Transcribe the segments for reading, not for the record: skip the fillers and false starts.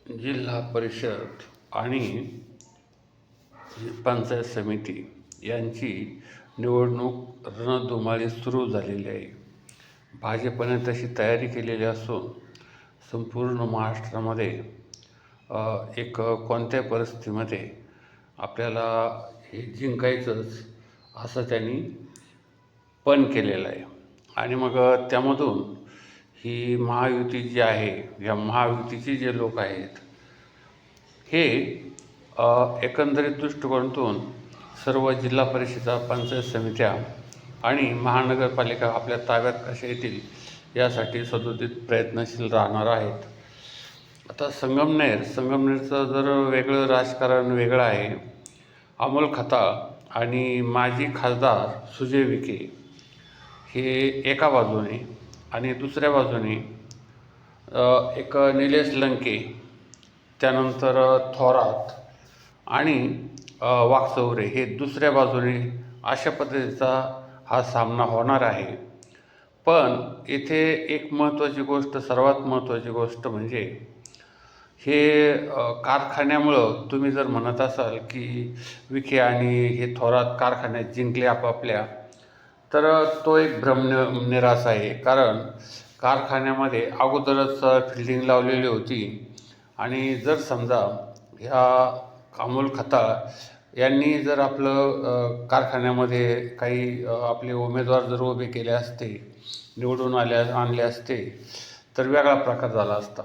जिल्हा परिषद आणि पंचायत समिती यांची निवडणूक रणधुमाळी सुरू झालेली आहे. भाजपने तशी तयारी केलेली असून संपूर्ण महाराष्ट्रामध्ये एक कोणत्या परिस्थितीमध्ये आपल्याला हे जिंकायचंच असं त्यांनी पण केलेलं आहे. आणि मग त्यामधून ही महायुती जी आहे, या महायुतीचे जे लोक आहेत हे एकंदरीत दृष्टिकोनातून सर्व जिल्हा परिषदा, पंचायत समित्या आणि महानगरपालिका आपल्या ताब्यात कशा येतील यासाठी सदोदित प्रयत्नशील राहणार आहेत. आता संगमनेरचं जर वेगळं राजकारण वेगळं आहे. अमोल खताळ आणि माजी खासदार सुजय विखे हे एका बाजूने आणि दुसऱ्या बाजूने एक निलेश लंके, त्यानंतर थोरात आणि वाकचौरे हे दुसऱ्या बाजूने, अशा पद्धतीचा हा सामना होणार आहे. पण इथे एक महत्त्वाची गोष्ट, सर्वात महत्त्वाची गोष्ट म्हणजे हे कारखान्यामुळं तुम्ही जर म्हणत असाल की विखे आणि हे थोरात कारखान्यात जिंकले आपापल्या, तर तो एक भ्रमनिरास आहे. कारण कारखान्यामध्ये अगोदरच फिल्डिंग लावलेली होती आणि जर समजा ह्या अमोल खताळ यांनी जर आपलं कारखान्यामध्ये काही आपले उमेदवार जर उभे केले असते, निवडून आणले असते, तर वेगळा प्रकार झाला असता.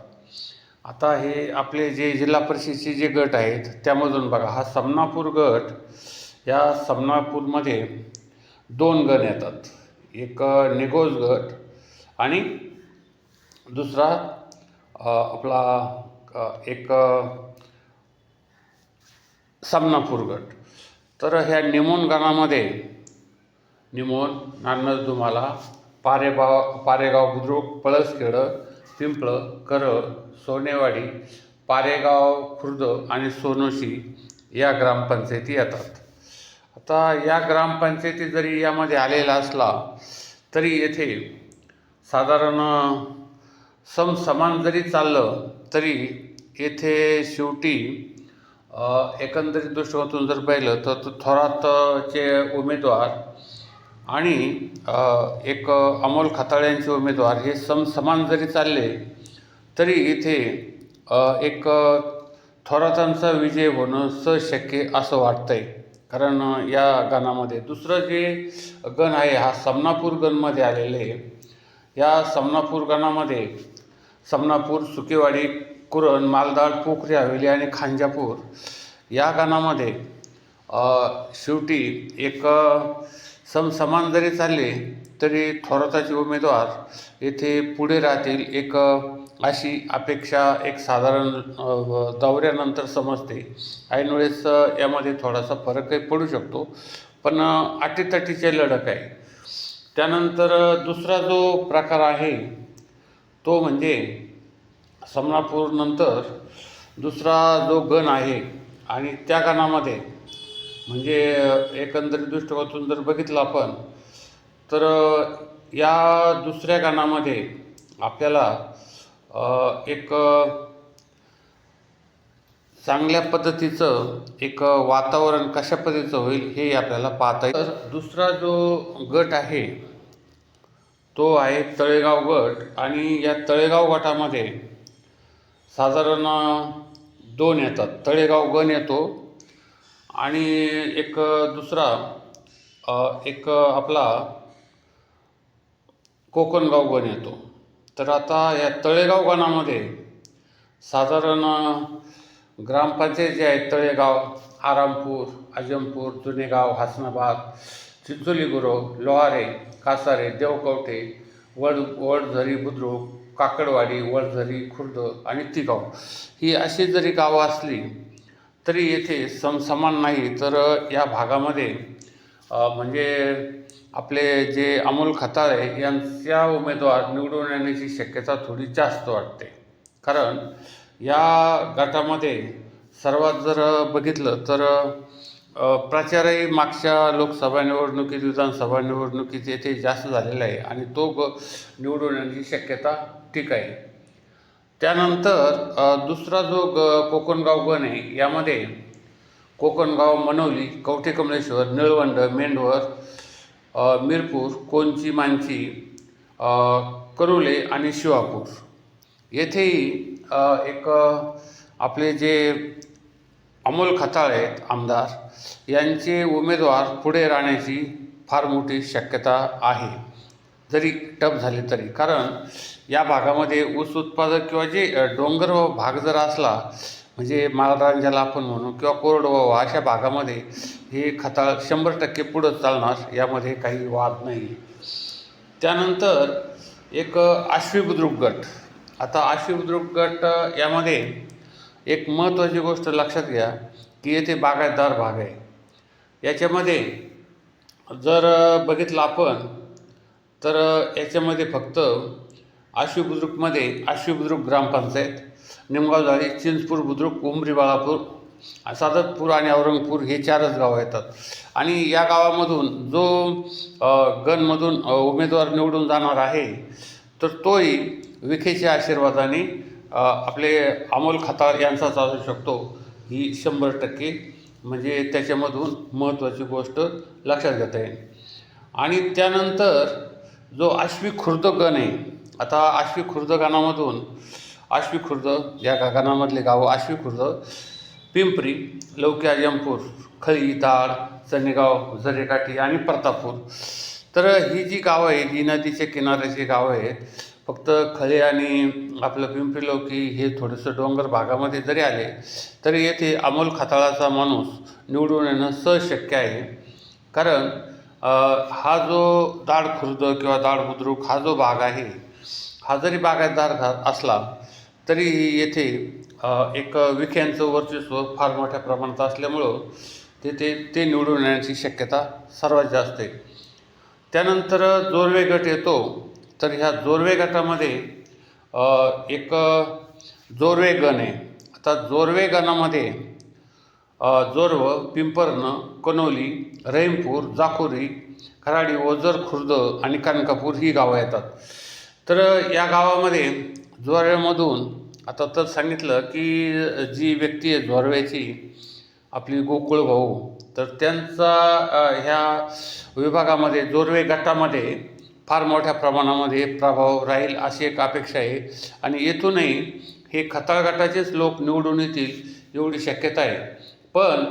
आता हे आपले जे जिल्हा परिषदेचे जे गट आहेत त्यामधून बघा, हा समनापूर गट, या समनापूरमध्ये 2 गण येतात. एक निगोज गट आणि दुसरा आपला एक समनापूर गट. तर ह्या निमोण गणामध्ये निमोण, नान्नजदुमाला, पारेगाव बुद्रुक, पळसखेडं, पिंपळं, करळ, सोनेवाडी, पारेगाव खुर्द आणि सोनोशी या ग्रामपंचायती येतात. आता या ग्रामपंचायती जरी यामध्ये आलेला असला तरी येथे साधारण समसमान जरी चाललं तरी येथे शेवटी एकंदरीत दृष्टिकोनातून जर पाहिलं तर थोरातचे उमेदवार आणि एक अमोल खताळ यांचे उमेदवार हे समसमान जरी चालले तरी इथे एक थोरातांचा विजय होणं शक्य असं वाटतंय. कारण या गणामध्ये दुसरं जे गण आहे, हा समनापूर गणमध्ये आलेले. या समनापूर गणामध्ये समनापूर, सुकेवाडी, कुरण, मालदाड, पोखरी हवेली आणि खांजापूर या गणामध्ये शेवटी एक समसमान जरी चालले तरी थोराताचे उमेदवार येथे पुढे राहतील, एक अशी अपेक्षा एक साधारण दौऱ्यानंतर समजते. ऐनवेळेस यामध्ये थोडासा फरकही पडू शकतो, पण अटीतटीचे लढत आहे. त्यानंतर दुसरा जो प्रकार आहे तो म्हणजे समनापूरनंतर दुसरा जो गण आहे आणि त्या गणामध्ये म्हणजे एकंदरीत दृष्टिकोनातून जर बघितलं आपण तर या दुसऱ्या गणामध्ये आपल्याला एक चांगल्या पद्धतीचं एक वातावरण कशा पद्धतीचं होईल हे आपल्याला पाहता येईल. तर दुसरा जो गट आहे तो आहे तळेगाव गट आणि या तळेगाव गटामध्ये साधारण 2 येतात. तळेगाव गण येतो आणि एक दुसरा एक आपला कोकणगाव गण येतो. तर आता या तळेगाव गणामध्ये साधारण ग्रामपंचायत जे आहेत, तळेगाव, आरामपूर, आजमपूर, जुनेगाव, हासनाबाद, चिंचोली गुरव, लोहारे, कासारे, देवकवठे, वडझरी बुद्रुक, काकडवाडी, वडझरी, खुर्द आणि तिगाव ही अशी जरी गावं असली तरी येथे समसमान नाही. तर या भागामध्ये म्हणजे आपले जे अमोल खताळ आहे यांच्या उमेदवार निवडून येण्याची शक्यता थोडी जास्त वाटते. कारण या गटामध्ये सर्वात जर बघितलं तर प्रचारही मागच्या लोकसभा निवडणुकीत, विधानसभा निवडणुकीत येथे जास्त झालेला आहे आणि तो निवडून येण्याची शक्यता ठीक आहे. त्यानंतर दुसरा जो कोकणगाव गण आहे, यामध्ये कोकणगाव, मनवली, कवठे कमलेश्वर, निळवंड, मेंढवर, मिरपूर, कोंची, मांची, करुले आणि शिवापूर येथेही एक आपले जे अमोल खताळ आहेत आमदार, यांचे उमेदवार पुढे राहण्याची फार मोठी शक्यता आहे, जरी टप झाली तरी. कारण या भागामध्ये ऊस उत्पादक किंवा जे डोंगर भाग जर असला, म्हणजे मालरान ज्याला आपण म्हणू, किंवा कोरडवाहू अशा भागामध्ये हे खताळ 100% पुढं चालणार, यामध्ये काही वाद नाही. त्यानंतर एक आश्वी बुद्रुक गट. आता आश्वी बुद्रुक गट यामध्ये एक महत्त्वाची गोष्ट लक्षात घ्या की येथे बागायतदार भाग आहे. याच्यामध्ये जर बघितलं आपण तर याच्यामध्ये फक्त आश्वी बुद्रुकमध्ये आश्वी बुद्रुक ग्रामपंचायत, निमगाव जाळी, चिंचपूर बुद्रुक, उमरी, बाळापूर, सादतपूर आणि औरंगपूर हे 4च गावं येतात. आणि या गावामधून जो गणमधून उमेदवार निवडून जाणार आहे, तर तोही विखेच्या आशीर्वादाने आपले अमोल खताळ यांचाच असू शकतो, ही 100% म्हणजे त्याच्यामधून महत्त्वाची गोष्ट लक्षात घेता येईल. आणि त्यानंतर जो आश्वी खुर्द गण आहे, आता आश्वी खुर्द गणामधून आश्वी खुर्द या गणामधले गावं आश्वी खुर्द, पिंपरी, लौकी, आजमपूर, खळी, दाळ, चनेगाव, झरेकाठी आणि प्रतापपूर. तर ही जी गावं आहे, ही नदीच्या किनाऱ्याची गावं आहेत. फक्त खळे आणि आपलं पिंपरी लौकी हे थोडंसं डोंगर भागामध्ये जरी आले तरी येथे अमोल खताळाचा माणूस निवडून येणं सहज शक्य आहे. कारण हा जो दाड खुर्द किंवा दाड बुद्रुक हा जो भाग आहे, हा जरी बागायतदार असला तरी येथे एक विख्यांचं वर्चस्व फार मोठ्या प्रमाणात असल्यामुळं ते निवडून येण्याची शक्यता सर्वात जास्त आहे. त्यानंतर जोरवे गट येतो. तर ह्या जोरवे गटामध्ये एक जोरवे गण आहे. आता जोरवे गणामध्ये जोरव, पिंपर्ण, कनोली, रहीमपूर, जाखोरी, खराडी, ओझर खुर्द आणि कनकापूर ही गावं येतात. तर या गावामध्ये जोरव्यामधून आता तर सांगितलं की जी व्यक्ती आहे जोरव्याची, आपली गोकुळ भाऊ, तर त्यांचा ह्या विभागामध्ये जोरवे गटामध्ये फार मोठ्या प्रमाणामध्ये प्रभाव राहील अशी एक अपेक्षा आहे. आणि येथूनही हे खताळ गटाचेच लोक निवडून येतील एवढी शक्यता आहे. पण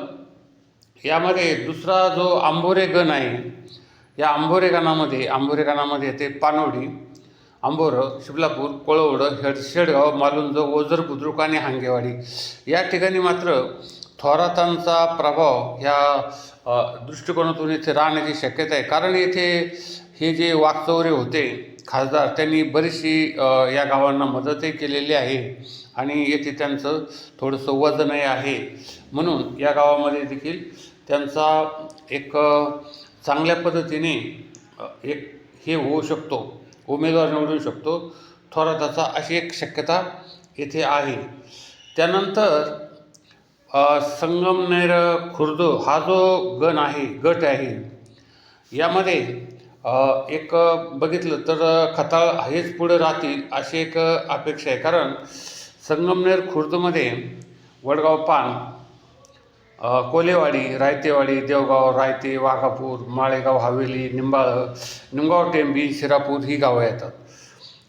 यामध्ये दुसरा जो आंबोरे गण आहे, या आंबोरे गणामध्ये येते पानवडी, आंबोरं, शिबलापूर, कोळवड, शेडगाव, मालुंज, ओझर बुद्रुक आणि हांगेवाडी या ठिकाणी मात्र थोरातांचा प्रभाव ह्या दृष्टिकोनातून इथे राहण्याची शक्यता आहे. कारण येथे हे जे वाकचौरे होते खासदार, त्यांनी बरीचशी या गावांना मदतही केलेली आहे आणि येथे त्यांचं थोडंसं वजनही आहे. म्हणून या गावामध्ये देखील त्यांचा एक चांगल्या पद्धतीने एक हे होऊ शकतो, उमेदवार निवडू शकतो थोराताचा, अशी एक शक्यता येथे आहे. त्यानंतर संगमनेर खुर्द हा जो गट आहे, यामध्ये एक बघितलं तर खताळ हेच पुढे राहतील अशी एक अपेक्षा आहे. कारण संगमनेर खुर्दमध्ये वडगाव पान, कोलेवाडी, रायतेवाडी, देवगाव, रायते, वाघापूर, माळेगाव, हवेली, निमगाव, टेंबी, शिरापूर ही गावं येतात.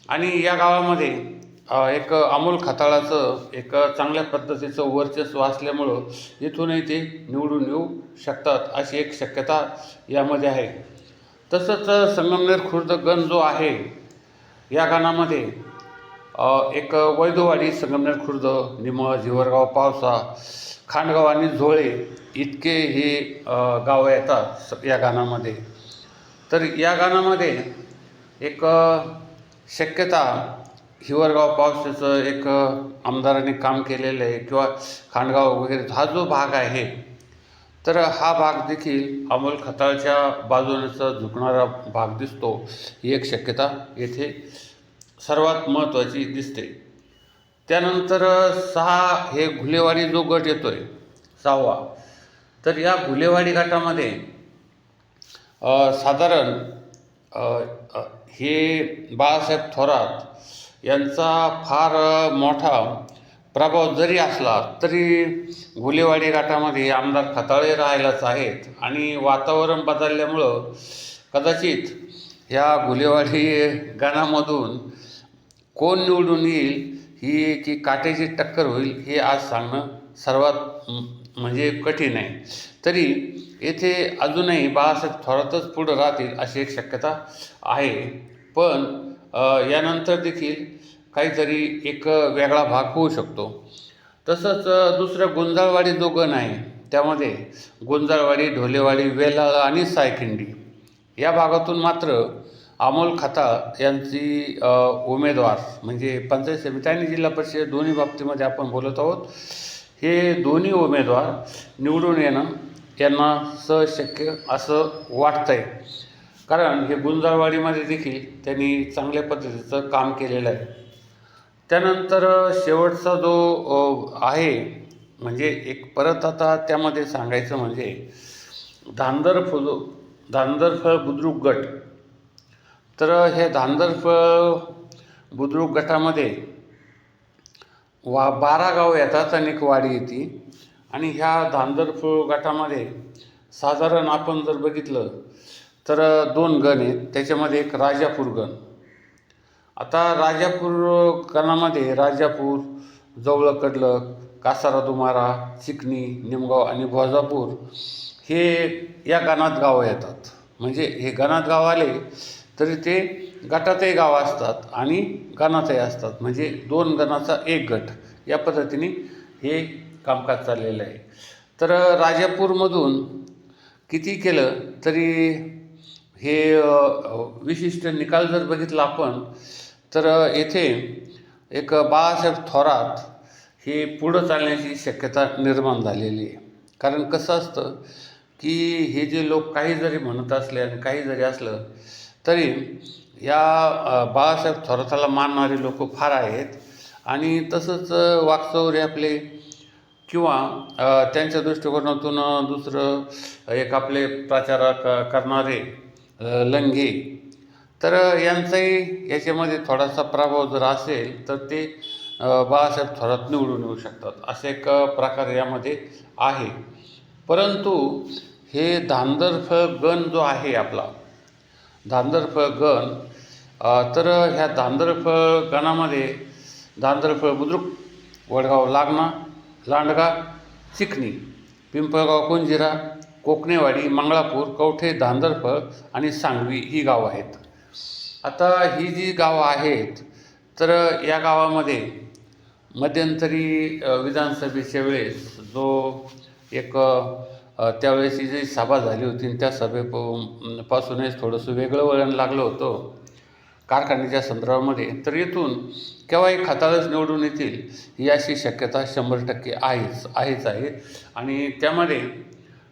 आणि या गावामध्ये एक अमोल खताळाचं एक चांगल्या पद्धतीचं वर्चस्व असल्यामुळं इथूनही ते निवडून येऊ शकतात अशी एक शक्यता यामध्ये आहे. तसंच संगमनेर खुर्द गण जो आहे, या गणामध्ये एक वैदोवाडी, संगमनेर खुर्द, निमज, हिवरगाव, पावसा, खांडगाव आणि झोळे इतके हे गावं येतात या गाणामध्ये. तर या गाणामध्ये एक शक्यता हिवरगाव, पावसाचं एक आमदारांनी काम केलेलं आहे, किंवा खांडगाव वगैरे हा जो भाग आहे, तर हा भाग देखील अमोल खताळच्या बाजूनेचा झुकणारा भाग दिसतो. ही एक शक्यता येथे सर्वात महत्त्वाची दिसते. त्यानंतर 6 हे घुलेवाडी जो गट येतोय 6वा, तर या घुलेवाडी गटामध्ये साधारण हे बाळासाहेब थोरात यांचा फार मोठा प्रभाव जरी असला तरी घुलेवाडी गटामध्ये आमदार खताळे राहायलाच आहेत आणि वातावरण बदलल्यामुळं कदाचित ह्या घुलेवाडी गणामधून कोण निवडून येईल ही की काट्याची टक्कर होईल हे आज सांगणं सर्वात म्हणजे कठीण आहे. तरी येथे अजूनही बाळासाहेब थोरातच पुढं राहतील अशी एक शक्यता आहे. पण यानंतर देखील काहीतरी एक वेगळा भाग होऊ शकतो. तसंच दुसरं गुंजाळवाडी जो गण आहे त्यामध्ये गुंजाळवाडी, ढोलेवाडी, वेलाळ आणि सायखिंडी या भागातून मात्र अमोल खताळ यांची उमेदवार म्हणजे पंचायत समिती आणि जिल्हा परिषद दोन्ही बाबतीमध्ये आपण बोलत आहोत. हे दोन्ही उमेदवार निवडून येणं यांना शक्य असं वाटतं आहे. कारण हे गुंजाळवाडीमध्ये देखील त्यांनी चांगल्या पद्धतीचं काम केलेलं आहे. त्यानंतर शेवटचा जो आहे म्हणजे एक परत आता त्यामध्ये सांगायचं म्हणजे धांदरफळ बुद्रुक गट. तर हे धांदरफळ बुद्रुक गटामध्ये 12 गावं येतात आणि एक वाडी येते. आणि ह्या धांदरफळ गटामध्ये साधारण आपण जर बघितलं तर 2 गण आहेत. त्याच्यामध्ये एक राजापूर गण. आता राजापूर गणामध्ये राजापूर, जवळकडलं, कासारा दुमारा, चिकणी, निमगाव आणि भोजापूर हे या गणात गावं येतात. म्हणजे हे गणात गाव आले तरी ते गटातही गाव असतात आणि गणातही असतात. म्हणजे 2 गणाचा एक गट या पद्धतीने हे कामकाज चाललेलं आहे. तर राजापूरमधून किती केलं तरी हे विशिष्ट निकाल जर बघितला आपण तर येथे एक बाळासाहेब थोरात हे पुढं चालण्याची शक्यता निर्माण झालेली आहे. कारण कसं असतं की हे जे लोक काही जरी म्हणत असले आणि काही जरी असलं तरी या बाळासाहेब थोराताला मानणारे लोक फार आहेत. आणि तसंच वाकचौरे आपले किंवा त्यांच्या दृष्टिकोनातून दुसरं एक आपले प्रचारक करणारे लंघे, तर यांचाही याच्यामध्ये थोडासा प्रभाव जर असेल तर ते बाळासाहेब थोरात निवडून येऊ शकतात. असा एक प्रकार यामध्ये आहे. परंतु हे धांदरफळ गण जो आहे आपला धांदरफळ गण, तर ह्या धांदरफळ गणामध्ये धांदरफळ बुद्रुक, वडगाव लागणा, लांडगा, चिखणी, पिंपळगाव, कुंजिरा, कोकणेवाडी, मंगळापूर, कवठे, धांदरफळ आणि सांगवी ही गावं आहेत. आता ही जी गावं आहेत तर या गावामध्ये मध्यंतरी विधानसभेच्या वेळेस जो एक त्यावेळेसची जी सभा झाली होती त्या सभेपासूनच थोडंसं वेगळं वळण लागलं होतं कारखान्याच्या संदर्भामध्ये. तर येथून केव्हाही खताळच निवडून येतील ही अशी शक्यता 100% आहेच आहे. आणि त्यामध्ये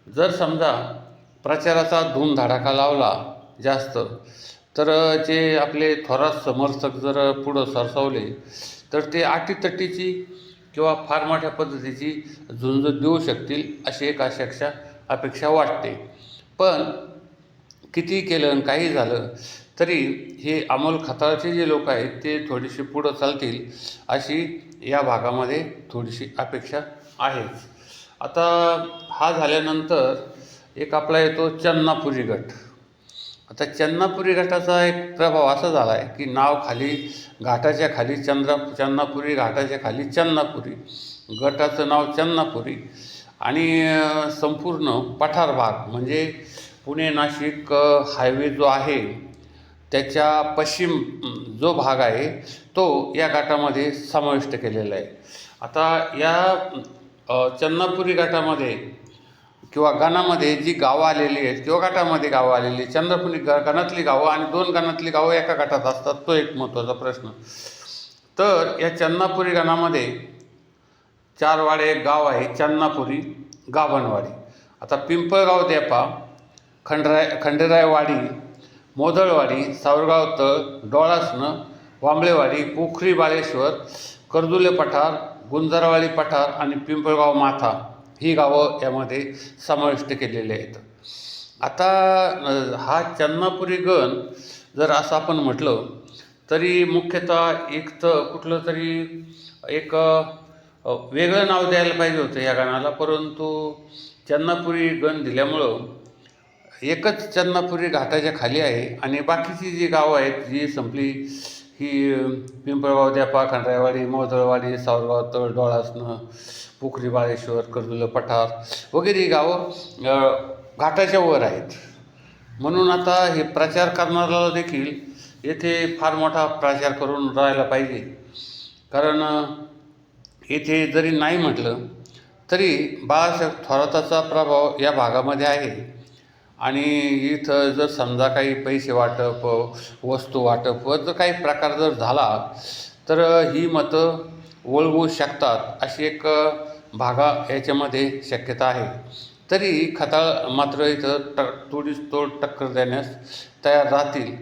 जर समजा प्रचाराचा धूमधडाका लावला जास्त तर जे आपले थोरात समर्थक जर पुढं सरसावले तर ते अटीतटीची किंवा फार मोठ्या पद्धतीची झुंज देऊ शकतील अशी एक अपेक्षा वाटते. पण किती केलं आणि काही झालं तरी हे अमोल खताळचे जे लोक आहेत ते थोडीशी पुढं चालतील अशी या भागामध्ये थोडीशी अपेक्षा आहेच. आता हा झाल्यानंतर एक आपला येतो चन्नापुरी गट. आता चन्नापुरी गटाचा एक प्रभाव असा झाला आहे की नाव खाली घाटाच्या खाली चन्नापुरी, घाटाच्या खाली चन्नापुरी, गटाचं नाव चन्नापुरी आणि संपूर्ण पठार भाग म्हणजे पुणे नाशिक हायवे जो आहे त्याच्या पश्चिम जो भाग आहे तो या गटामध्ये समाविष्ट केलेला आहे. आता या चन्नापुरी गटामध्ये किंवा गणामध्ये जी गावं आलेली आहेत किंवा गटामध्ये गावं आलेली चंद्रपुरी गणातली गावं आणि 2 गणातली गावं एका गटात असतात, तो एक महत्त्वाचा प्रश्न. तर या चन्नापुरी गणामध्ये 4 वाडे एक गाव आहे चन्नापुरी, गाभणवाडी. आता पिंपळगाव देपा, खंडेरायवाडी, मोदळवाडी, सावरगाव तळ, डोळासनं, वांबळेवाडी, पोखरी बाळेश्वर, कर्दुले पठार, गुंजारवाडी पठार आणि पिंपळगाव माथा ही गावं यामध्ये समाविष्ट केलेली आहेत. आता हा चन्नापुरी गण जर असं आपण म्हटलं तरी मुख्यतः एक तर कुठलं तरी एक वेगळं नाव द्यायला पाहिजे होतं या गाण्याला, परंतु चन्नापुरी गण दिल्यामुळं एकच चन्नापुरी घाटाच्या खाली आहे आणि बाकीची जी गावं आहेत जी संपली ही पिंपळगाव, द्यापा, खंडरायवाडी, मोहोळवाडी, सावरगाव, तळ, डोळासनं, पोखरी, बाळेश्वर, कर्जुलं, पठार वगैरे ही गावं घाटाच्या वर आहेत. म्हणून आता हे प्रचार करणाऱ्याला देखील येथे फार मोठा प्रचार करून राहायला पाहिजे. कारण येथे जरी नाही म्हटलं तरी बाळासाहेब थोराताचा प्रभाव या भागामध्ये आहे. आणि इथं जर समजा काही पैसे वाटप, वस्तू वाटप व जर काही प्रकार जर झाला तर ही मतं वळवू शकतात अशी एक भागा याच्यामध्ये शक्यता आहे. तरी खताळ मात्र इथं थोडीच तोड टक्कर देण्यास तयार राहतील.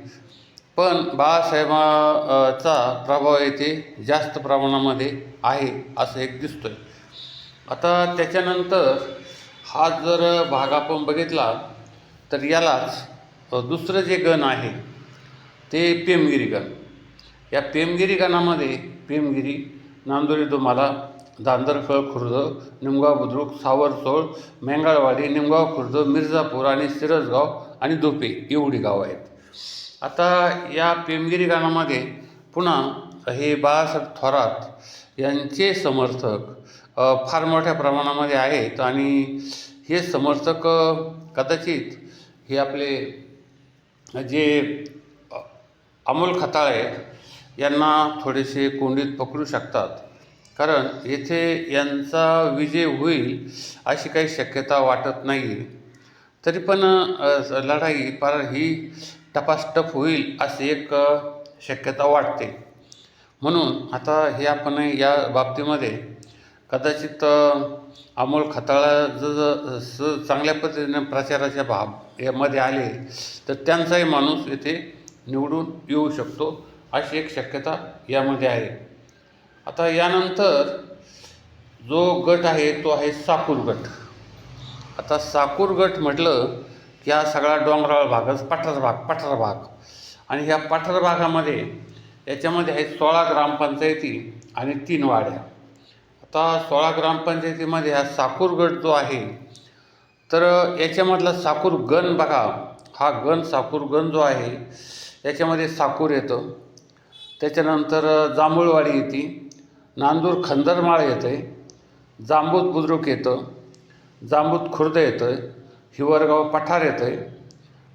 पण बाळासाहेबाचा प्रभाव येथे जास्त प्रमाणामध्ये आहे असं एक दिसतोय. आता त्याच्यानंतर हा जर भाग आपण बघितला तर यालाच दुसरं जे गण आहे ते पेमगिरी गण. या पेमगिरी गणामध्ये पेमगिरी, नांदोरी दुमाला, दांदरफळ खुर्द, निमगाव बुद्रुक, सावरचोळ, मेंगाळवाडी, निमगाव खुर्द, मिर्झापूर आणि सिरसगाव आणि दोपे एवढी गावं आहेत. आता या पेमगिरी गणामध्ये पुन्हा हे बाळासाहेब थोरात यांचे समर्थक फार मोठ्या प्रमाणामध्ये आहेत आणि हे समर्थक कदाचित हे आपले जे अमोल खताळ आहेत यांना थोडेसे कोंडीत पकडू शकतात. कारण येथे यांचा विजय होईल अशी काही शक्यता वाटत नाही. तरी पण लढाई फार ही टपासटप होईल अशी एक शक्यता वाटते. म्हणून आता हे आपण या बाबतीमध्ये कदाचित अमोल खताळा जर चांगल्या पद्धतीने प्रचाराच्या यामध्ये आले तर त्यांचाही माणूस येथे निवडून येऊ शकतो अशी एक शक्यता यामध्ये आहे. आता यानंतर जो गट आहे तो आहे साकूर गट. आता साकूर गट म्हटलं की हा सगळा डोंगराळ भागच पठार भाग आणि ह्या पठार भागामध्ये याच्यामध्ये आहेत 16 ग्रामपंचायती आणि 3 वाड्या. आता 16 ग्रामपंचायतीमध्ये हा साकूर गट जो आहे तर याच्यामधला साकूर गण बघा. हा गण साकूर गण जो आहे याच्यामध्ये साकूर येतं, त्याच्यानंतर जांभूळवाडी येते, नांदूर खंदरमाळ येतं आहे, जांबूत बुद्रुक येतं, जांबूत खुर्द येतं, हिवरगाव पठार येतं आहे,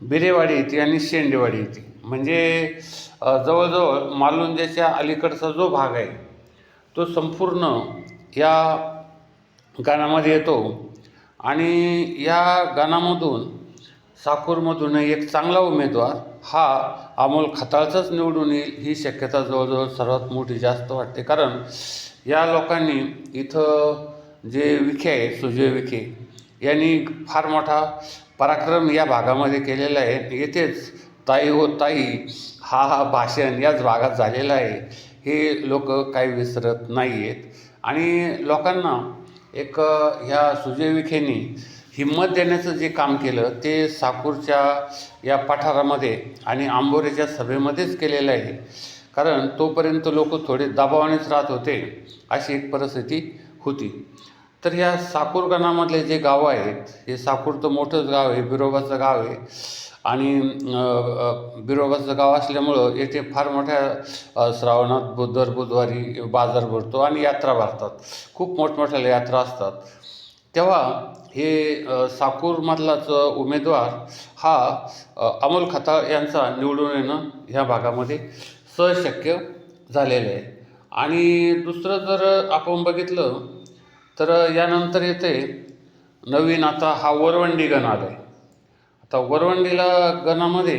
बिरेवाडी येते आणि शेंडेवाडी येते. म्हणजे जवळजवळ मालुंज्याच्या अलीकडचा जो भाग आहे तो संपूर्ण या गाणामध्ये येतो. आणि या गाणामधून साकूरमधून एक चांगला उमेदवार हा अमोल खताळचाच निवडून येईल ही शक्यता जवळजवळ सर्वात मोठी जास्त वाटते. कारण या लोकांनी इथं जे विखे आहे, सुजय विखे यांनी फार मोठा पराक्रम या भागामध्ये केलेला आहे. येथेच ताई हो ताई हा भाषण याच भागात झालेला आहे. हे लोक काही विसरत नाही आहेत. आणि लोकांना एक ह्या सुजय विखेंनी हिंमत देण्याचं जे काम केलं ते साकूरच्या या पठारामध्ये आणि आंबोरेच्या सभेमध्येच केलेलं आहे. कारण तोपर्यंत लोक थोडे दबावानेच राहत होते अशी एक परिस्थिती होती. तर ह्या साकूर गणामधले जे गावं आहेत, हे साकूरचं मोठंच गाव आहे, बिरोबाचं गाव आहे. आणि बिरोबाचं गाव असल्यामुळं येथे फार मोठ्या श्रावणात दर बुधवारी बाजार भरतो आणि यात्रा भरतात. खूप मोठमोठ्या यात्रा असतात. तेव्हा हे साकूरमधलाच उमेदवार हा अमोल खताळ यांचा निवडून येणं ह्या भागामध्ये सहज झालेलं आहे. आणि दुसरं जर आपण बघितलं तर यानंतर येते नवीन आता हा वरवंडी गण आला आहे. आता वरवंडीला गणामध्ये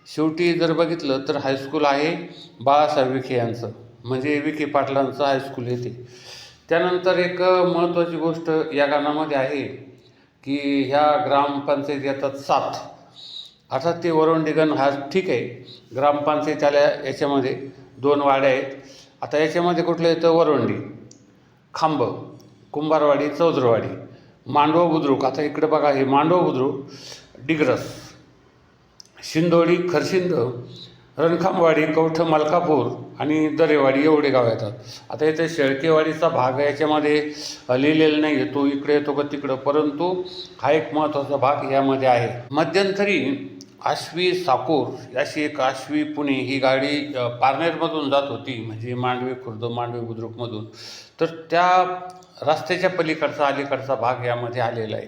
शेवटी जर बघितलं तर हायस्कूल आहे बाळासाहेब विखे यांचं, म्हणजे विखे पाटलांचं हायस्कूल येते. त्यानंतर एक महत्त्वाची गोष्ट या गाणामध्ये आहे की ह्या ग्रामपंचायती येतात 7. आता ते वरवंडी गण हा ठीक आहे, ग्रामपंचायत आल्या याच्यामध्ये 2 वाड्या आहेत. आता याच्यामध्ये कुठलं येतं वरवंडी, खांब, कुंभारवाडी, चौधरवाडी, मांडव बुद्रुक. आता इकडे बघा हे मांडव बुद्रुक, डिग्रस, शिंदोडी, खरशिंद, रणखांबवाडी, कवठं मलकापूर आणि दरेवाडी एवढे गाव येतात. आता इथे शेळकेवाडीचा भाग याच्यामध्ये लिहिलेला नाही आहे, तो इकडे येतो का तिकडं, परंतु हा एक महत्त्वाचा भाग यामध्ये आहे. मध्यंतरी आश्वी साकूर अशी एक आश्वी पुणे ही गाडी पारनेरमधून जात होती, म्हणजे मांडवे खुर्द मांडवे बुद्रुकमधून. तर त्या रस्त्याच्या पलीकडचा अलीकडचा भाग यामध्ये आलेला आहे.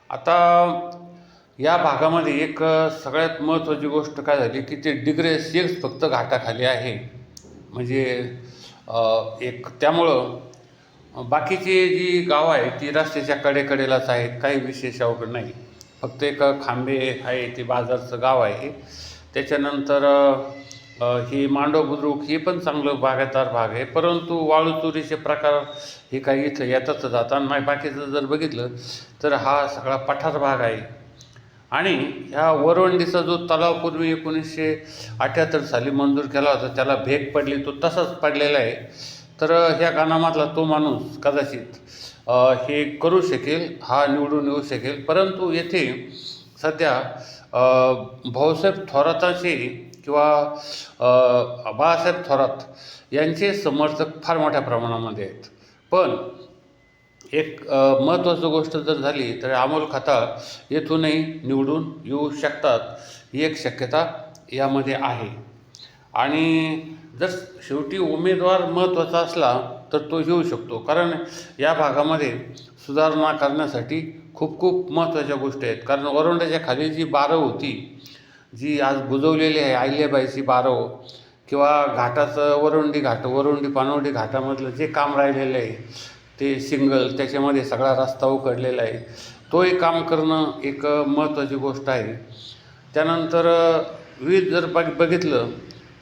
आता या भागामध्ये एक सगळ्यात महत्त्वाची गोष्ट काय झाली की ते डिग्रेस एक फक्त घाटाखाली आहे, म्हणजे एक त्यामुळं बाकीची जी गावं आहे ती रस्त्याच्या कडेकडेलाच आहेत, काही विशेष अवघड नाही. फक्त एक खांबे आहे ते बाजारचं गाव आहे. त्याच्यानंतर ही मांडव बुद्रुक ही पण चांगलं बागायतदार भाग आहे, परंतु वाळू चोरीचे प्रकार हे काही इथं येतातच जातात. आणि बाकीचं जर बघितलं तर हा सगळा पठार भाग आहे. आणि ह्या वरवंडीचा जो तलाव पूर्वी 1978 साली मंजूर केला होता, त्याला भेग पडली, तो तसाच पडलेला आहे. तर ह्या गाणामधला तो माणूस कदाचित हे करू शकेल, हा निवडून येऊ शकेल. परंतु येथे सध्या भाऊसाहेब थोरातांचे किंवा बाळासाहेब थोरात यांचे समर्थक फार मोठ्या प्रमाणामध्ये आहेत. पण एक महत्त्वाची गोष्ट जर झाली तर अमोल खताळ येथूनही निवडून येऊ शकतात, ही एक शक्यता यामध्ये आहे. आणि जर शेवटी उमेदवार महत्त्वाचा असला तर तो येऊ शकतो, कारण या भागामध्ये सुधारणा करण्यासाठी खूप खूप महत्त्वाच्या गोष्टी आहेत. कारण वरवंड्याच्या खाली जी बारव होती, जी आज बुजवलेली आहे, अहिल्याबाईची बारव, किंवा घाटाचं वरवंडी पानवडी घाटामधलं जे काम राहिलेलं आहे ते सिंगल, त्याच्यामध्ये सगळा रस्ता उकडलेला आहे, तोही काम करणं एक महत्त्वाची गोष्ट आहे. त्यानंतर विविध जर बघितलं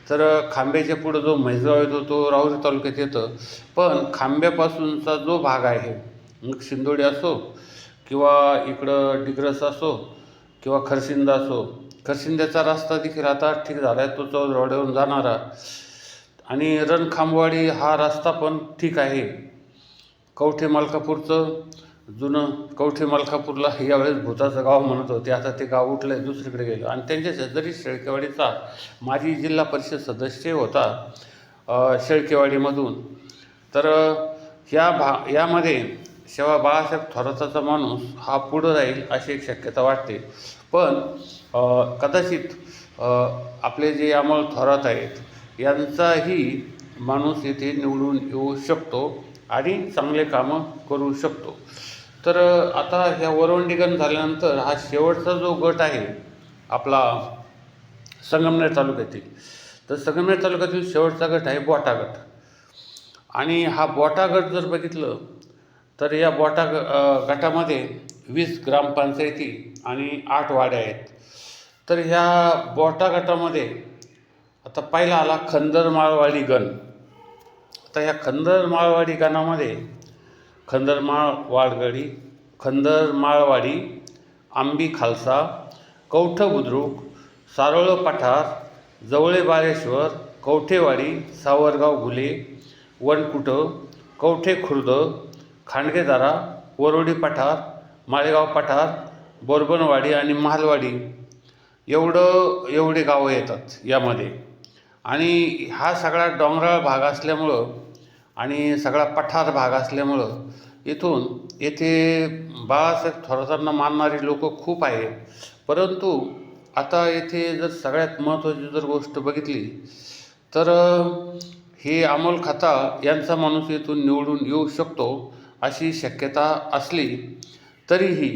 तर खांब्याच्या पुढं जो म्हैसगाव येतो तो राहुरी तालुक्यात येतं. पण खांब्यापासूनचा जो भाग आहे, मग शिंदोडी असो किंवा इकडं डिग्रस असो किंवा खरसिंदा असो, खरसिंद्याचा रस्ता देखील आता ठीक झाला आहे, तो चौदरवाड्यावरून जाणारा. आणि रणखांबवाडी हा रस्ता पण ठीक आहे. कवठे मलकापूरचं जुनं कवठे मलकापूरला यावेळेस भूताचं गाव म्हणत होते, आता ते गाव उठलं आहे, दुसरीकडे गेलं. आणि त्यांच्या शेजारी शेळकेवाडीचा माजी जिल्हा परिषद सदस्य होता शेळकेवाडीमधून. तर यामध्ये शेवा बाळासाहेब थोराताचा माणूस हा पुढं राहील अशी एक शक्यता वाटते. पण कदाचित आपले जे अमोल थोरात आहेत यांचाही माणूस येथे निवडून येऊ शकतो आणि चांगले कामं करू शकतो. तर आता ह्या वरवंडीकरण झाल्यानंतर हा शेवटचा जो गट आहे आपला संगमनेर तालुक्यातील, तर संगमनेर तालुक्यातील शेवटचा गट आहे बोटा गट. आणि हा बोटा गट जर बघितलं तर या गटामध्ये 20 ग्रामपंचायती आणि 8 वाड्या आहेत. तर ह्या बोटा गटामध्ये आता पहिला आला खंदरमाळवाडी गण. आता ह्या खंदरमाळवाडी गणामध्ये खंदरमाळवाडी, आंबी खालसा, कवठं बुद्रुक, सारोळ पठार, जवळे बाळेश्वर, कवठेवाडी, सावरगाव घुले, वनकुटं, कवठे खुर्द, खांडगेदारा, वरोडी पठार, माळेगाव पठार, बोरबनवाडी आणि महालवाडी एवढे गावं येतात यामध्ये. आणि हा सगळा डोंगराळ भाग असल्यामुळं आणि सगळा पठार भाग असल्यामुळं येथे बाळासाहेब थोरातांना मानणारी लोक खूप आहेत. परंतु आता येथे जर सगळ्यात महत्त्वाची जर गोष्ट बघितली तर हे अमोल खताळ यांचा माणूस येथून निवडून येऊ शकतो अशी शक्यता असली तरीही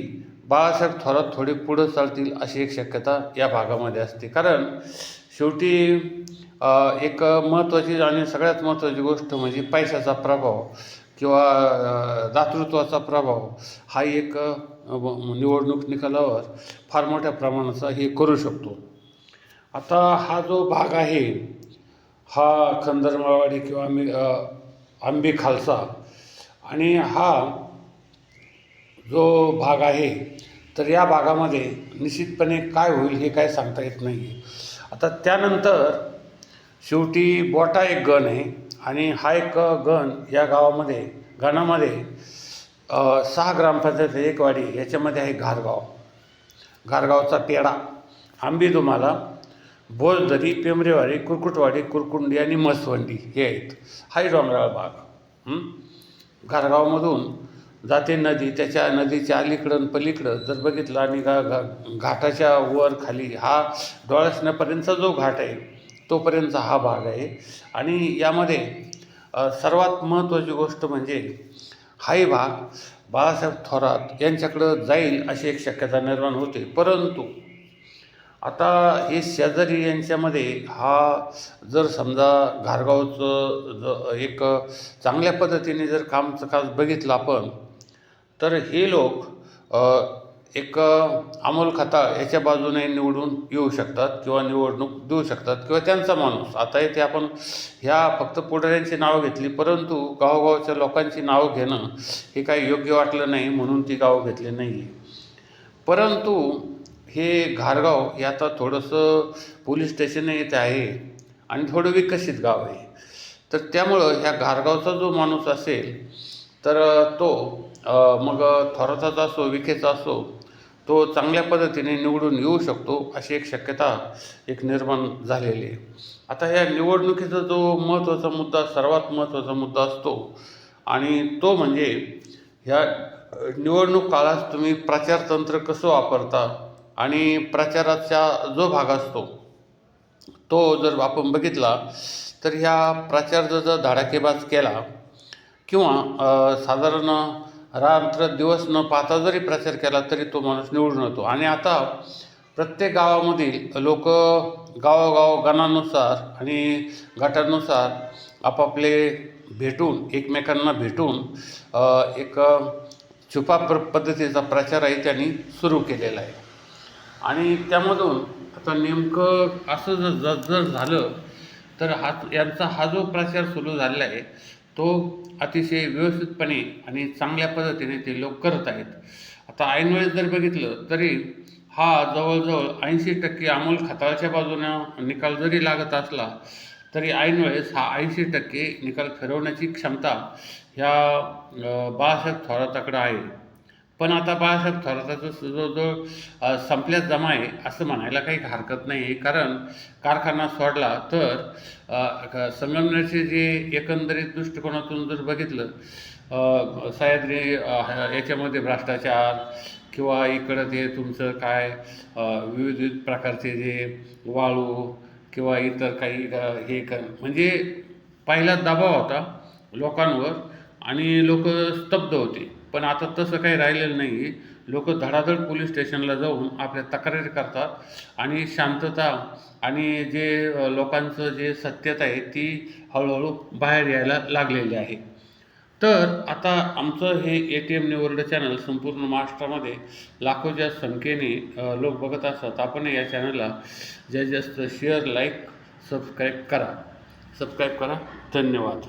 बाळासाहेब थोरात थोडे पुढं चालतील अशी एक शक्यता या भागामध्ये असते. कारण शेवटी एक महत्त्वाची आणि सगळ्यात महत्त्वाची गोष्ट म्हणजे पैशाचा प्रभाव किंवा दातृत्वाचा प्रभाव हा एक निवडणूक निकालावर फार मोठ्या प्रमाणाचा हे करू शकतो. आता हा जो भाग आहे हा खंदरमाळवाडी किंवा आंबी खालसा, आणि हा जो भाग आहे तर या भागामध्ये निश्चितपणे काय होईल हे काय सांगता येत नाही. आता त्यानंतर शेवटी बोटा एक गण आहे आणि हा एक गण या गणामध्ये 6 ग्रामपंचायत, 1 वाडी, याच्यामध्ये आहे घारगावचा पेढा, आंबी दुमाला, बोरदरी, पेमरेवाडी, कुरकुटवाडी, कुरकुंडी आणि मसवंडी हे आहेत. हाही डोंगराळ भाग. घारगावमधून जाते नदी, त्याच्या नदीच्या अलीकडं आणि पलीकडं जर बघितलं आणि घाटाच्या वर खाली हा डोळसण्यापर्यंतचा जो घाट आहे तोपर्यंतचा हा भाग आहे. आणि यामध्ये सर्वात महत्त्वाची गोष्ट म्हणजे हाही भाग बाळासाहेब थोरात यांच्याकडं जाईल अशी एक शक्यता निर्माण होते. परंतु आता हे शेजारी यांच्यामध्ये हा जर समजा घारगावचं एक चांगल्या पद्धतीने जर काज बघितलं आपण, तर हे लोक एक अमोल खताळ याच्या बाजूने निवडून येऊ शकतात किंवा निवडणूक देऊ शकतात किंवा त्यांचा माणूस. आता इथे आपण ह्या फक्त पुढाऱ्यांची नावं घेतली, परंतु गावोगावच्या लोकांची नावं घेणं हे काही योग्य वाटलं नाही म्हणून ती गावं घेतली नाही. परंतु हे घारगाव हे आता थोडंसं पोलीस स्टेशन इथे आहे आणि थोडं विकसित गाव आहे. तर त्यामुळं ह्या घारगावचा जो माणूस असेल तर तो मग थोराताचा असो विखेचा असो तो चांगल्या पद्धतीने निवडून येऊ शकतो अशी एक शक्यता एक निर्माण झालेली आहे. आता ह्या निवडणुकीचा जो महत्त्वाचा मुद्दा सर्वात महत्त्वाचा मुद्दा असतो आणि तो म्हणजे ह्या निवडणूक काळात तुम्ही प्रचारतंत्र कसं वापरता आणि प्रचाराचा जो भाग असतो तो जर आपण बघितला तर ह्या प्रचार जर धडाकेबाज केला किंवा साधारण रात्र दिवस न पाहता जरी प्रचार केला तरी तो माणूस निवडून येतो. आणि आता प्रत्येक गावामधील लोक गावोगाव गणानुसार आणि गटानुसार आपापले भेटून एकमेकांना भेटून एक छुपा पद्धतीचा प्रचार आहे त्यांनी सुरू केलेला आहे. आणि त्यामधून आता नेमकं असं जर झालं तर यांचा हा जो प्रचार सुरू झालेला आहे तो अतिशय व्यवस्थितपणे आणि चांगल्या पद्धतीने ते लोक करत आहेत. आता ऐनवेळेस जर बघितलं तरी हा जवळजवळ 80% अमोल खताळच्या बाजूनं निकाल जरी लागत असला तरी ऐनवेळेस हा 80% निकाल फिरवण्याची क्षमता ह्या बाळासाहेब थोराताकडं आहे. पण आता बाळासाहेब थोराताचं जवळजवळ संपल्याच जमा आहे असं म्हणायला काही हरकत नाही आहे. कारण कारखाना सोडला तर संगमनेरचे जे एकंदरीत दृष्टिकोनातून जर बघितलं सह्याद्री याच्यामध्ये भ्रष्टाचार किंवा इकडं ते तुमचं काय विविध प्रकारचे जे वाळू किंवा इतर काही हे म्हणजे पहिला दबाव होता लोकांवर आणि लोक स्तब्ध होते. पण आता तसं काही राहिलेलं नाही. लोक धडाधड पोलीस स्टेशनला जाऊन आपल्या तक्रारी करतात आणि शांतता आणि जे लोकांचं जे सत्यता आहे ती हळूहळू बाहेर यायला लागलेली आहे. तर आता आमचं हे ATM न्यू वर्ल्ड चॅनल संपूर्ण महाराष्ट्रामध्ये लाखोच्या संख्येने लोक बघत असतात. आपण या चॅनलला जास्तीत जास्त शेअर, लाईक, सबस्क्राईब करा. धन्यवाद.